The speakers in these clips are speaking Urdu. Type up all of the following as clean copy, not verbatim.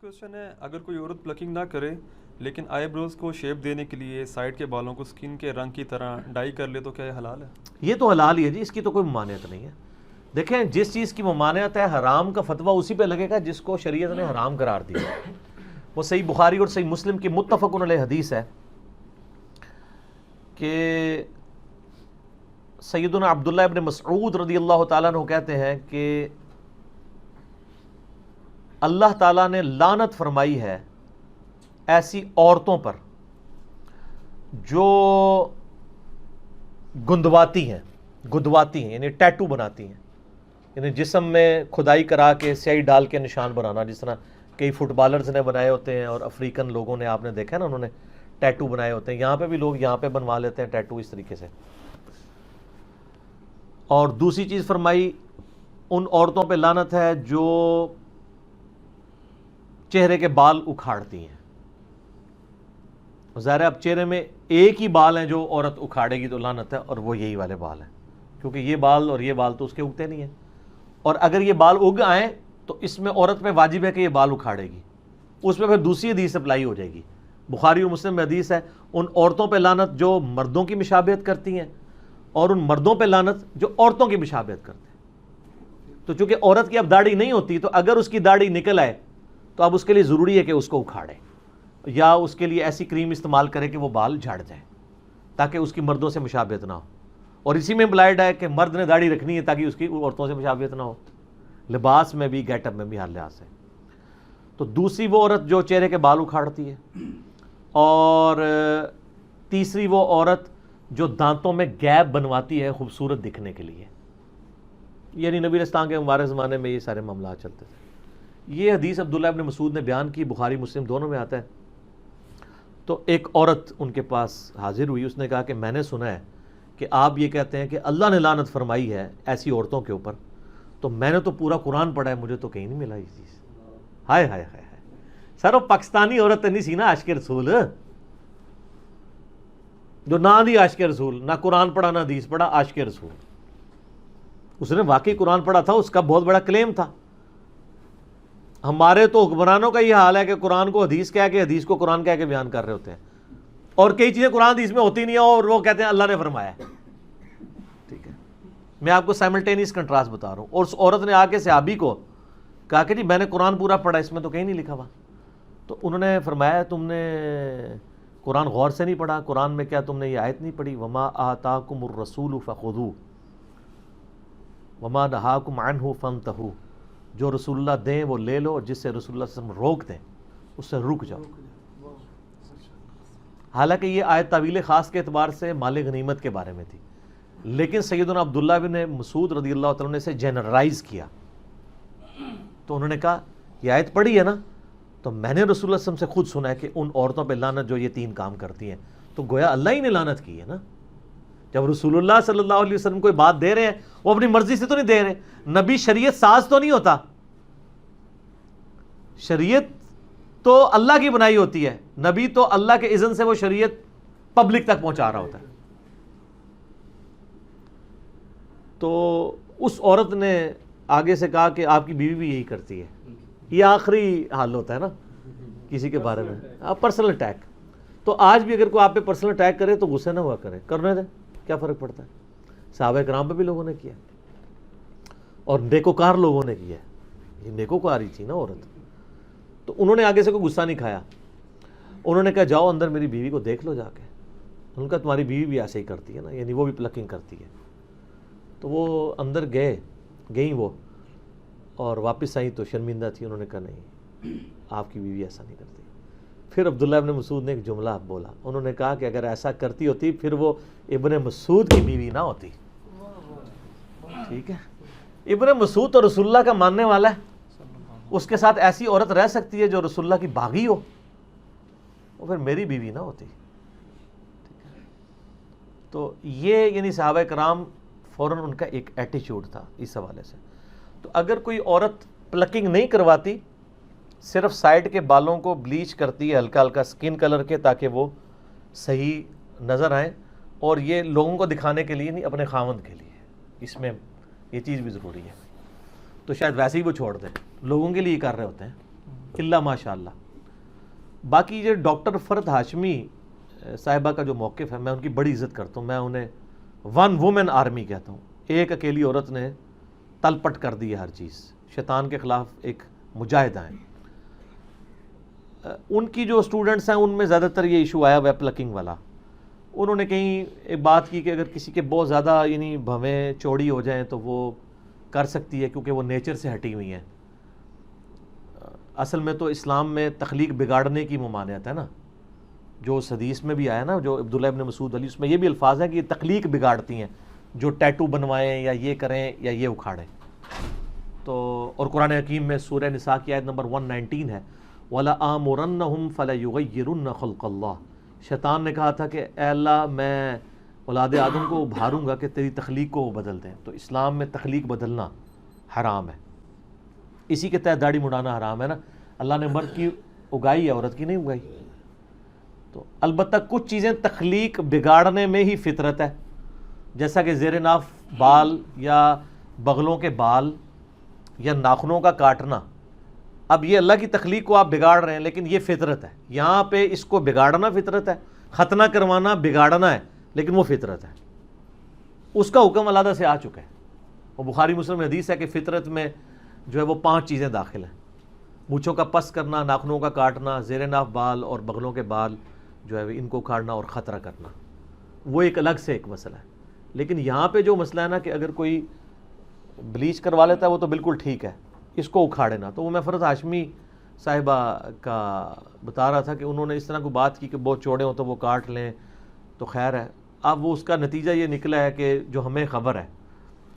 کوشچن ہے، اگر کوئی عورت پلکنگ نہ کرے لیکن آئی بروز کو شیپ دینے کے لیے سائڈ کے بالوں کو سکن کے رنگ کی طرح ڈائی کر لے تو کیا یہ حلال ہے؟ یہ تو حلال ہی ہے جی، اس کی تو کوئی ممانعت نہیں ہے۔ دیکھیں، جس چیز کی ممانعت ہے حرام کا فتویٰ اسی پہ لگے گا جس کو شریعت نے حرام قرار دیا۔ وہ صحیح بخاری اور صحیح مسلم کی متفق علیہ حدیث ہے کہ سیدنا عبداللہ ابن مسعود رضی اللہ تعالیٰ عنہ کہتے ہیں کہ اللہ تعالیٰ نے لعنت فرمائی ہے ایسی عورتوں پر جو گندواتی ہیں یعنی ٹیٹو بناتی ہیں، یعنی جسم میں کھدائی کرا کے سیاہی ڈال کے نشان بنانا، جس طرح کئی فٹ بالرز نے بنائے ہوتے ہیں اور افریقن لوگوں نے، آپ نے دیکھا نا، انہوں نے ٹیٹو بنائے ہوتے ہیں۔ یہاں پہ بھی لوگ یہاں پہ بنوا لیتے ہیں ٹیٹو اس طریقے سے۔ اور دوسری چیز فرمائی، ان عورتوں پہ لعنت ہے جو چہرے کے بال اکھاڑتی ہیں۔ ظاہر ہے اب چہرے میں ایک ہی بال ہیں جو عورت اکھاڑے گی تو لعنت ہے، اور وہ یہی والے بال ہیں، کیونکہ یہ بال اور یہ بال تو اس کے اگتے نہیں ہیں، اور اگر یہ بال اگ آئیں تو اس میں عورت پہ واجب ہے کہ یہ بال اکھاڑے گی۔ اس میں پھر دوسری حدیث اپلائی ہو جائے گی، بخاری اور مسلم میں حدیث ہے، ان عورتوں پہ لعنت جو مردوں کی مشابہت کرتی ہیں، اور ان مردوں پہ لعنت جو عورتوں کی مشابہت کرتے ہیں۔ تو چونکہ عورت کی اب داڑھی نہیں ہوتی، تو اگر اس کی داڑھی نکل آئے تو اب اس کے لیے ضروری ہے کہ اس کو اکھاڑے، یا اس کے لیے ایسی کریم استعمال کرے کہ وہ بال جھڑ جائیں تاکہ اس کی مردوں سے مشابہت نہ ہو۔ اور اسی میں امپلائڈ ہے کہ مرد نے داڑھی رکھنی ہے تاکہ اس کی عورتوں سے مشابہت نہ ہو، لباس میں بھی، گیٹ اپ میں بھی، ہر لحاظ سے۔ تو دوسری وہ عورت جو چہرے کے بال اکھاڑتی ہے، اور تیسری وہ عورت جو دانتوں میں گیپ بنواتی ہے خوبصورت دکھنے کے لیے، یعنی نبی اسلام کے مبارک زمانے میں یہ سارے معاملات چلتے تھے۔ یہ حدیث عبداللہ ابن مسعود نے بیان کی، بخاری مسلم دونوں میں آتا ہے۔ تو ایک عورت ان کے پاس حاضر ہوئی، اس نے کہا کہ میں نے سنا ہے کہ آپ یہ کہتے ہیں کہ اللہ نے لعنت فرمائی ہے ایسی عورتوں کے اوپر، تو میں نے تو پورا قرآن پڑھا ہے، مجھے تو کہیں نہیں ملا یہ چیز۔ ہائے ہائے ہائے ہائے، سر وہ پاکستانی عورت نہیں سی نا عاشق رسول، جو نہ دی عاشق رسول، نہ قرآن پڑھا نہ حدیث پڑھا، عاشق رسول۔ اس نے واقعی قرآن پڑھا تھا، اس کا بہت بڑا کلیم تھا۔ ہمارے تو حکمرانوں کا یہ حال ہے کہ قرآن کو حدیث کہہ کے، حدیث کو قرآن کہہ کے بیان کر رہے ہوتے ہیں، اور کئی چیزیں قرآن حدیث میں ہوتی نہیں ہیں اور وہ کہتے ہیں اللہ نے فرمایا ہے۔ ٹھیک ہے، میں آپ کو سائملٹینیس کنٹراسٹ بتا رہا ہوں۔ اور اس عورت نے آ کے صحابی کو کہا کہ جی میں نے قرآن پورا پڑھا، اس میں تو کہیں نہیں لکھا ہوا۔ تو انہوں نے فرمایا تم نے قرآن غور سے نہیں پڑھا، قرآن میں کیا تم نے یہ آیت نہیں پڑھی، وما آتاکم الرسول فخذوہ وما نہاکم عنہ فانتہوا، جو رسول اللہ دیں وہ لے لو، اور جس سے رسول اللہ صلی اللہ علیہ وسلم روک دیں اس سے رک جاؤ۔ حالانکہ یہ آیت تعویل خاص کے اعتبار سے مال غنیمت کے بارے میں تھی، لیکن سیدنا عبداللہ بن مسعود رضی اللہ تعالیٰ نے اسے جنرلائز کیا۔ تو انہوں نے کہا یہ آیت پڑھی ہے نا، تو میں نے رسول اللہ صلی اللہ علیہ وسلم سے خود سنا ہے کہ ان عورتوں پہ لعنت جو یہ تین کام کرتی ہیں، تو گویا اللہ ہی نے لعنت کی ہے نا۔ جب رسول اللہ صلی اللہ علیہ وسلم کوئی بات دے رہے ہیں، وہ اپنی مرضی سے تو نہیں دے رہے، نبی شریعت ساز تو نہیں ہوتا، شریعت تو اللہ کی بنائی ہوتی ہے، نبی تو اللہ کے اذن سے وہ شریعت پبلک تک پہنچا رہا ہوتا ہے۔ تو اس عورت نے آگے سے کہا کہ آپ کی بیوی بھی یہی کرتی ہے۔ یہ آخری حال ہوتا ہے نا کسی کے بارے میں، آپ پرسنل اٹیک۔ تو آج بھی اگر کوئی آپ پہ پرسنل اٹیک کرے تو غصے نہ ہوا کرے، کرنے دیں، کیا فرق پڑتا ہے؟ صحابہ کرام پہ بھی لوگوں نے کیا، اور نیکوکار لوگوں نے کیا، یہ نیکوکاری تھی نا عورت۔ تو انہوں نے آگے سے کوئی غصہ نہیں کھایا، انہوں نے کہا جاؤ اندر میری بیوی کو دیکھ لو جا کے۔ انہوں نے کہا تمہاری بیوی بھی ایسے ہی کرتی ہے نا، یعنی وہ بھی پلکنگ کرتی ہے۔ تو وہ اندر گئیں وہ، اور واپس آئیں تو شرمندہ تھی، انہوں نے کہا نہیں آپ کی بیوی ایسا نہیں کرتی۔ پھر عبداللہ ابن مسعود نے ایک جملہ بولا، انہوں نے کہا کہ اگر ایسا کرتی ہوتی پھر وہ ابن مسعود کی بیوی نہ ہوتی۔ ٹھیک ہے، ابن مسعود تو رسول اللہ کا ماننے والا ہے، اس کے ساتھ ایسی عورت رہ سکتی ہے جو رسول اللہ کی باغی ہو، وہ پھر میری بیوی نہ ہوتی۔ تو یہ یعنی صحابہ کرام فوراً ان کا ایک ایٹیچیوڈ تھا اس حوالے سے۔ تو اگر کوئی عورت پلکنگ نہیں کرواتی، صرف سائڈ کے بالوں کو بلیچ کرتی ہے ہلکا ہلکا سکن کلر کے تاکہ وہ صحیح نظر آئیں، اور یہ لوگوں کو دکھانے کے لیے نہیں، اپنے خاوند کے لیے، اس میں یہ چیز بھی ضروری ہے، تو شاید ویسے ہی وہ چھوڑ دیں، لوگوں کے لیے کر رہے ہوتے ہیں۔ اللہ ماشاء اللہ. باقی یہ ڈاکٹر فرد ہاشمی صاحبہ کا جو موقف ہے، میں ان کی بڑی عزت کرتا ہوں. میں انہیں ون وومن آرمی کہتا ہوں. ایک اکیلی عورت نے تل پٹ کر دی ہے ہر چیز. شیطان کے خلاف ایک مجاہدہ ہیں. ان کی جو اسٹوڈنٹس ہیں ان میں زیادہ تر یہ ایشو آیا ہوا ہے پلکنگ والا. انہوں نے کہیں ایک بات کی کہ اگر کسی کے بہت زیادہ یعنی بھویں چوڑی ہو جائیں تو وہ کر سکتی ہے کیونکہ وہ نیچر سے ہٹی ہوئی ہیں. اصل میں تو اسلام میں تخلیق بگاڑنے کی ممانعت ہے نا، جو اس حدیث میں بھی آیا نا، جو عبداللہ ابن مسعود علی، اس میں یہ بھی الفاظ ہیں کہ یہ تخلیق بگاڑتی ہیں، جو ٹیٹو بنوائیں یا یہ کریں یا یہ اکھاڑیں. تو اور قرآن حکیم میں سورہ نساء کی آیت نمبر 119 ہے وَلَآمُرَنَّهُمْ فَلَيُغَيِّرُنَّ خَلْقَ اللَّهِ. شیطان نے کہا تھا کہ اے اللہ میں اولاد آدم کو ابھاروں گا کہ تیری تخلیق کو وہ بدل دیں. تو اسلام میں تخلیق بدلنا حرام ہے. اسی کے تحت داڑھی مڑانا حرام ہے نا. اللہ نے مرد کی اگائی ہے، عورت کی نہیں اگائی. تو البتہ کچھ چیزیں تخلیق بگاڑنے میں ہی فطرت ہے، جیسا کہ زیر ناف بال یا بغلوں کے بال یا ناخنوں کا کاٹنا. اب یہ اللہ کی تخلیق کو آپ بگاڑ رہے ہیں، لیکن یہ فطرت ہے. یہاں پہ اس کو بگاڑنا فطرت ہے، ختنہ کروانا بگاڑنا ہے، لیکن وہ فطرت ہے. اس کا حکم علیحدہ سے آ چکا ہے. وہ بخاری مسلم میں حدیث ہے کہ فطرت میں جو ہے وہ 5 چیزیں داخل ہیں: مونچھوں کا پس کرنا، ناخنوں کا کاٹنا، زیر ناف بال اور بغلوں کے بال جو ہے ان کو کاٹنا اور خطرہ کرنا. وہ ایک الگ سے ایک مسئلہ ہے. لیکن یہاں پہ جو مسئلہ ہے نا کہ اگر کوئی بلیچ کروا لیتا ہے وہ تو بالکل ٹھیک ہے، اس کو اکھاڑے نا. تو وہ میں فرد ہاشمی صاحبہ کا بتا رہا تھا کہ انہوں نے اس طرح کو بات کی کہ بہت چوڑے ہوں تو وہ کاٹ لیں تو خیر ہے. اب وہ اس کا نتیجہ یہ نکلا ہے کہ جو ہمیں خبر ہے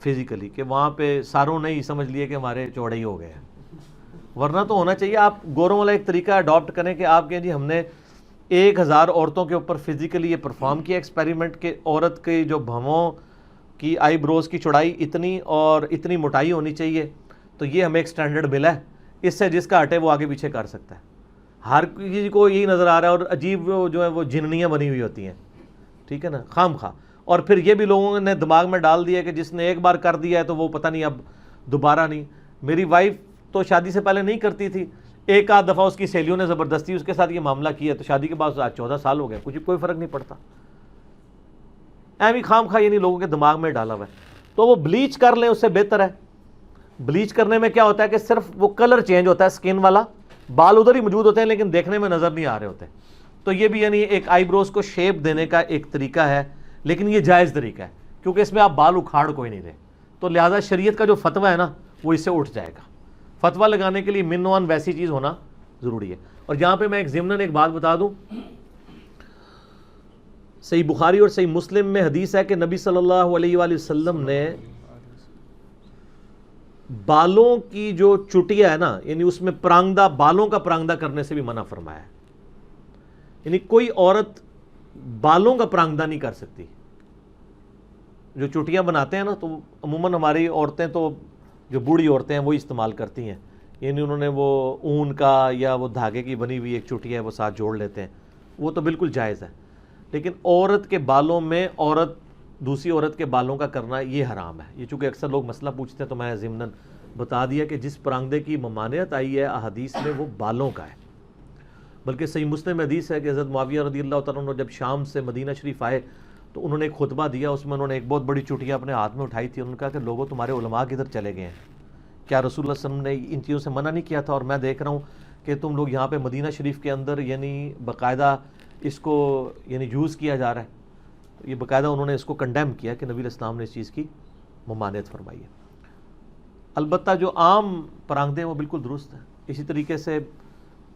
فزیکلی کہ وہاں پہ ساروں نے ہی سمجھ لیے کہ ہمارے چوڑے ہی ہو گئے ہیں. ورنہ تو ہونا چاہیے آپ گوروں والا ایک طریقہ اڈاپٹ کریں کہ آپ کہیں جی ہم نے 1000 عورتوں کے اوپر فزیکلی یہ پرفارم کیا ایکسپیریمنٹ کہ عورت کے جو بھووں کی آئی بروز کی چوڑائی اتنی اور اتنی موٹائی ہونی چاہیے، تو یہ ہمیں ایک سٹینڈرڈ ملا ہے، اس سے جس کا ہٹے وہ آگے پیچھے کر سکتا ہے. ہر کسی کو یہی نظر آ رہا ہے. اور عجیب جو ہے وہ جننیاں بنی ہوئی ہوتی ہیں، ٹھیک ہے نا، خام خواہ. اور پھر یہ بھی لوگوں نے دماغ میں ڈال دیا کہ جس نے ایک بار کر دیا ہے تو وہ پتہ نہیں اب دوبارہ نہیں. میری وائف تو شادی سے پہلے نہیں کرتی تھی، ایک آدھ دفعہ اس کی سہیلیوں نے زبردستی اس کے ساتھ یہ معاملہ کیا تو شادی کے بعد آج 14 سال ہو گئے، کوئی فرق نہیں پڑتا. ایویں خام خواہ یعنی لوگوں کے دماغ میں ڈالا ہوا ہے. تو وہ بلیچ کر لیں اس سے بہتر ہے. بلیچ کرنے میں کیا ہوتا ہے کہ صرف وہ کلر چینج ہوتا ہے اسکن والا، بال ادھر ہی موجود ہوتے ہیں لیکن دیکھنے میں نظر نہیں آ رہے ہوتے. تو یہ بھی یعنی ایک آئی بروز کو شیپ دینے کا ایک طریقہ ہے، لیکن یہ جائز طریقہ ہے کیونکہ اس میں آپ بال اکھاڑ کوئی نہیں رہے. تو لہٰذا شریعت کا جو فتویٰ ہے نا وہ اس سے اٹھ جائے گا. فتویٰ لگانے کے لیے منوان ویسی چیز ہونا ضروری ہے. اور یہاں پہ میں ایک ضمناً ایک بات بتا دوں، صحیح بخاری اور صحیح مسلم میں حدیث ہے کہ نبی صلی اللہ علیہ وآلہ وسلم نے بالوں کی جو چٹیا ہے نا، یعنی اس میں پرانگدہ، بالوں کا پرانگدہ کرنے سے بھی منع فرمایا ہے. یعنی کوئی عورت بالوں کا پرانگدہ نہیں کر سکتی. جو چٹیاں بناتے ہیں نا تو عموماً ہماری عورتیں تو جو بوڑھی عورتیں ہیں وہی استعمال کرتی ہیں. یعنی انہوں نے وہ اون کا یا وہ دھاگے کی بنی ہوئی ایک چٹیا ہے وہ ساتھ جوڑ لیتے ہیں، وہ تو بالکل جائز ہے. لیکن عورت کے بالوں میں عورت دوسری عورت کے بالوں کا کرنا یہ حرام ہے. یہ چونکہ اکثر لوگ مسئلہ پوچھتے ہیں تو میں ضمناً بتا دیا کہ جس پرانگدے کی ممانعت آئی ہے احادیث میں وہ بالوں کا ہے. بلکہ صحیح مسلم حدیث ہے کہ حضرت معاویہ رضی اللہ تعالیٰ عنہ جب شام سے مدینہ شریف آئے تو انہوں نے ایک خطبہ دیا. اس میں انہوں نے ایک بہت بڑی چٹیا اپنے ہاتھ میں اٹھائی تھی. انہوں نے کہا کہ لوگوں تمہارے علماء کدھر چلے گئے ہیں؟ کیا رسول اللہ صلی اللہ علیہ وسلم نے ان چیزوں سے منع نہیں کیا تھا؟ اور میں دیکھ رہا ہوں کہ تم لوگ یہاں پہ مدینہ شریف کے اندر یعنی باقاعدہ اس کو یعنی یوز کیا جا رہا ہے. یہ باقاعدہ انہوں نے اس کو کنڈیم کیا کہ نبی علیہ السلام نے اس چیز کی ممانعت فرمائی ہے. البتہ جو عام پرانگدے ہیں وہ بالکل درست ہیں. اسی طریقے سے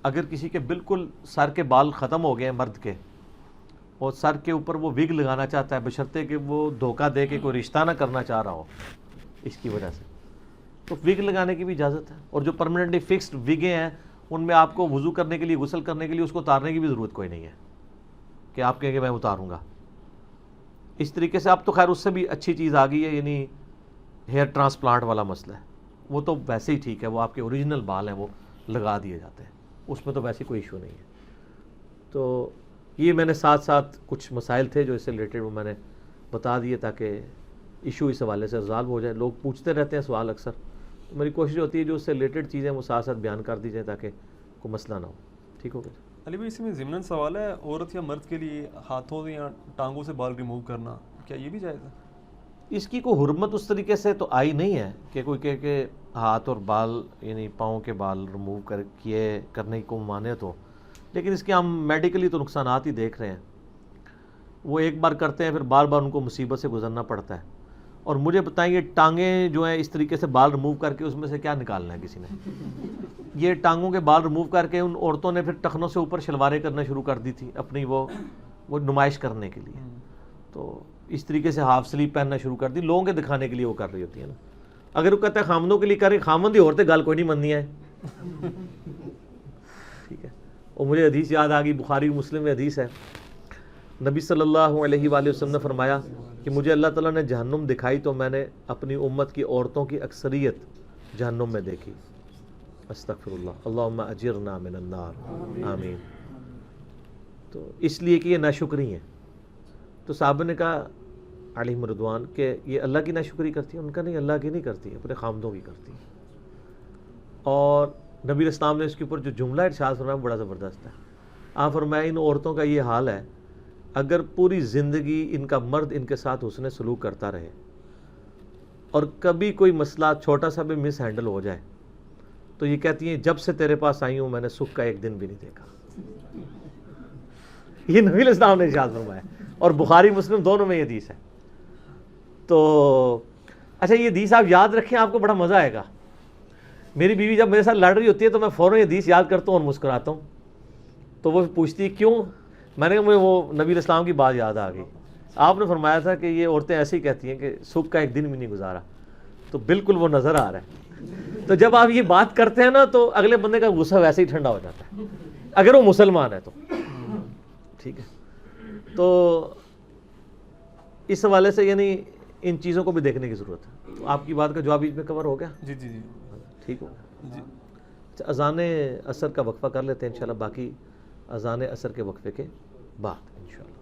اگر کسی کے بالکل سر کے بال ختم ہو گئے ہیں مرد کے اور سر کے اوپر وہ وگ لگانا چاہتا ہے بشرطے کہ وہ دھوکہ دے کے کوئی رشتہ نہ کرنا چاہ رہا ہو اس کی وجہ سے، تو وگ لگانے کی بھی اجازت ہے. اور جو پرماننٹلی فکسڈ وگیں ہیں ان میں آپ کو وضو کرنے کے لیے، غسل کرنے کے لیے اس کو اتارنے کی بھی ضرورت کوئی نہیں ہے کہ آپ کہیں کہ میں اتاروں گا. اس طریقے سے اب تو خیر اس سے بھی اچھی چیز آ گئی ہے، یعنی ہیئر ٹرانسپلانٹ والا مسئلہ ہے. وہ تو ویسے ہی ٹھیک ہے، وہ آپ کے اوریجنل بال ہیں وہ لگا دیے جاتے ہیں، اس میں تو ویسے کوئی ایشو نہیں ہے. تو یہ میں نے ساتھ ساتھ کچھ مسائل تھے جو اس سے ریلیٹڈ وہ میں نے بتا دیے تاکہ ایشو اس حوالے سے ریزالو ہو جائے. لوگ پوچھتے رہتے ہیں سوال اکثر، میری کوشش ہوتی ہے جو اس سے ریلیٹڈ چیزیں وہ ساتھ ساتھ بیان کر دی جائیں تاکہ کوئی مسئلہ نہ ہو. ٹھیک ہو گیا. علی بھائی اسی میں ضمناً سوال ہے، عورت یا مرد کے لیے ہاتھوں یا ٹانگوں سے بال ریموو کرنا کیا یہ بھی جائز ہے؟ اس کی کوئی حرمت اس طریقے سے تو آئی نہیں ہے کہ کوئی کہے کہ ہاتھ اور بال یعنی پاؤں کے بال ریموو کرنے کی کوئی مانعت ہو، لیکن اس کے ہم میڈیکلی تو نقصانات ہی دیکھ رہے ہیں. وہ ایک بار کرتے ہیں پھر بار بار ان کو مصیبت سے گزرنا پڑتا ہے. اور مجھے بتائیں یہ ٹانگیں جو ہیں اس طریقے سے بال ریموو کر کے اس میں سے کیا نکالنا ہے کسی نے؟ یہ ٹانگوں کے بال ریموو کر کے ان عورتوں نے پھر ٹخنوں سے اوپر شلواریں کرنا شروع کر دی تھی اپنی وہ نمائش کرنے کے لیے. تو اس طریقے سے ہاف سلیپ پہننا شروع کر دی لوگوں کے دکھانے کے لیے وہ کر رہی ہوتی ہے نا. اگر وہ کہتا ہے خامدوں کے لیے کر رہی، خامد ہی عورتیں گال کوئی نہیں مننی ہے. ٹھیک ہے. اور مجھے حدیث یاد آ گئی، بخاری مسلم میں حدیث ہے، نبی صلی اللہ علیہ وآلہ وسلم نے فرمایا کہ مجھے اللہ تعالیٰ نے جہنم دکھائی تو میں نے اپنی امت کی عورتوں کی اکثریت جہنم میں دیکھی. استغفر اللہ، اللہم اجرنا من النار، آمین. تو اس لیے کہ یہ ناشکری ہیں. تو صحابہ نے کہا علیہم رضوان کہ یہ اللہ کی ناشکری کرتی ہے؟ ان کا نہیں، اللہ کی نہیں کرتی، اپنے خامدوں کی کرتی ہے. اور نبی علیہ السلام نے اس کے اوپر جو جملہ ارشاد فرمایا بڑا زبردست ہے. آپ فرمایا ان عورتوں کا یہ حال ہے اگر پوری زندگی ان کا مرد ان کے ساتھ حسن سلوک کرتا رہے اور کبھی کوئی مسئلہ چھوٹا سا بھی مس ہینڈل ہو جائے تو یہ کہتی ہیں جب سے تیرے پاس آئی ہوں میں نے سکھ کا ایک دن بھی نہیں دیکھا. یہ نبی علیہ السلام نے ارشاد فرمایا اور بخاری مسلم دونوں میں یہ حدیث ہے. تو اچھا یہ حدیث آپ یاد رکھیں، آپ کو بڑا مزہ آئے گا. میری بیوی جب میرے ساتھ لڑ رہی ہوتی ہے تو میں فوراً یہ حدیث یاد کرتا ہوں اور مسکراتا ہوں. تو وہ پوچھتی ہے کیوں؟ میں نے کہا مجھے وہ نبی علیہ السلام کی بات یاد آ گئی. آپ نے فرمایا تھا کہ یہ عورتیں ایسے ہی کہتی ہیں کہ سکھ کا ایک دن بھی نہیں گزارا. تو بالکل وہ نظر آ رہا ہے. تو جب آپ یہ بات کرتے ہیں نا تو اگلے بندے کا غصہ ویسے ہی ٹھنڈا ہو جاتا ہے اگر وہ مسلمان ہے تو. ٹھیک ہے. تو اس حوالے سے یعنی ان چیزوں کو بھی دیکھنے کی ضرورت ہے. تو آپ کی بات کا جواب اس میں کور ہو گیا؟ جی جی جی ٹھیک ہو گیا. جی. اچھا اذان عصر کا وقفہ کر لیتے ہیں انشاءاللہ، باقی اذان عصر کے وقفے کے بعد انشاءاللہ.